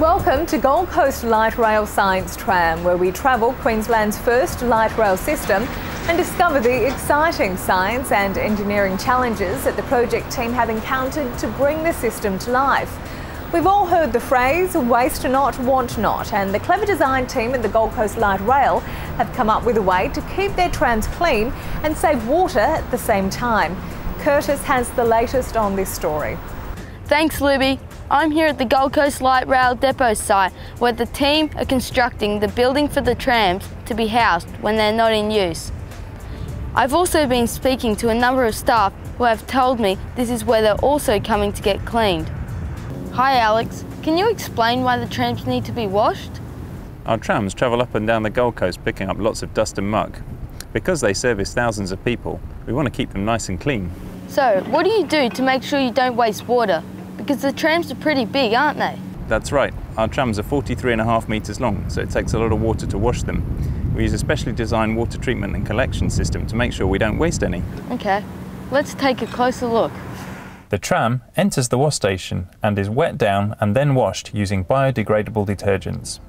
Welcome to Gold Coast Light Rail Science Tram, where we travel Queensland's first light rail system and discover the exciting science and engineering challenges that the project team have encountered to bring the system to life. We've all heard the phrase, waste not, want not, and the clever design team at the Gold Coast Light Rail have come up with a way to keep their trams clean and save water at the same time. Curtis has the latest on this story. Thanks, Libby. I'm here at the Gold Coast Light Rail depot site where the team are constructing the building for the trams to be housed when they're not in use. I've also been speaking to a number of staff who have told me this is where they're also coming to get cleaned. Hi Alex, can you explain why the trams need to be washed? Our trams travel up and down the Gold Coast picking up lots of dust and muck. Because they service thousands of people, we want to keep them nice and clean. So, what do you do to make sure you don't waste water? Because the trams are pretty big, aren't they? That's right. Our trams are 43.5 metres long, so it takes a lot of water to wash them. We use a specially designed water treatment and collection system to make sure we don't waste any. Okay, let's take a closer look. The tram enters the wash station and is wet down and then washed using biodegradable detergents.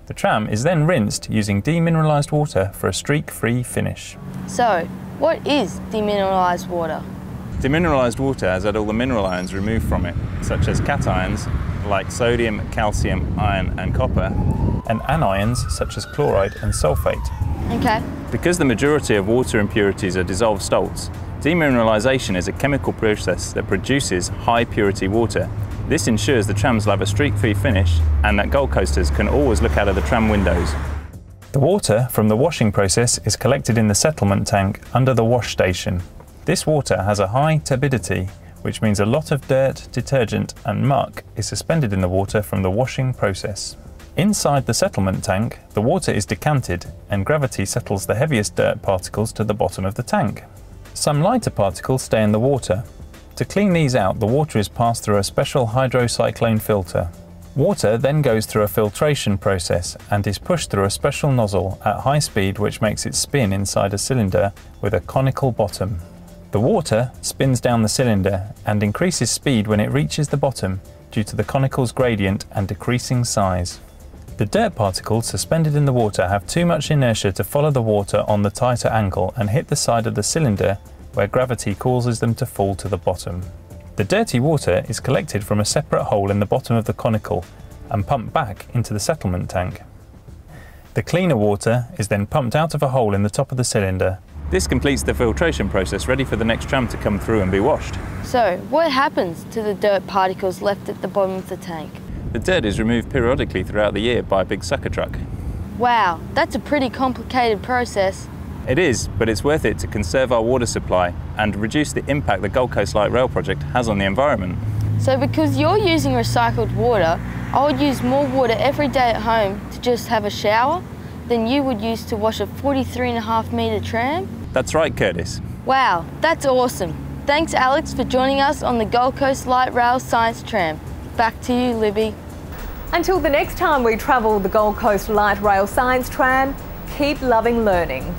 The tram is then rinsed using demineralised water for a streak-free finish. So, what is demineralised water? Demineralised water has had all the mineral ions removed from it, such as cations like sodium, calcium, iron and copper, and anions such as chloride and sulphate. Okay. Because the majority of water impurities are dissolved salts, demineralisation is a chemical process that produces high purity water. This ensures the trams will have a streak-free finish and that Gold Coasters can always look out of the tram windows. The water from the washing process is collected in the settlement tank under the wash station. This water has a high turbidity, which means a lot of dirt, detergent and muck is suspended in the water from the washing process. Inside the settlement tank, the water is decanted and gravity settles the heaviest dirt particles to the bottom of the tank. Some lighter particles stay in the water. To clean these out, the water is passed through a special hydrocyclone filter. Water then goes through a filtration process and is pushed through a special nozzle at high speed, which makes it spin inside a cylinder with a conical bottom. The water spins down the cylinder and increases speed when it reaches the bottom due to the conical's gradient and decreasing size. The dirt particles suspended in the water have too much inertia to follow the water on the tighter angle and hit the side of the cylinder where gravity causes them to fall to the bottom. The dirty water is collected from a separate hole in the bottom of the conical and pumped back into the settlement tank. The cleaner water is then pumped out of a hole in the top of the cylinder. This completes the filtration process, ready for the next tram to come through and be washed. So, what happens to the dirt particles left at the bottom of the tank? The dirt is removed periodically throughout the year by a big sucker truck. Wow, that's a pretty complicated process. It is, but it's worth it to conserve our water supply and reduce the impact the Gold Coast Light Rail project has on the environment. So because you're using recycled water, I would use more water every day at home to just have a shower than you would use to wash a 43.5 metre tram? That's right, Curtis. Wow, that's awesome. Thanks Alex for joining us on the Gold Coast Light Rail Science Tram. Back to you, Libby. Until the next time we travel the Gold Coast Light Rail Science Tram, keep loving learning.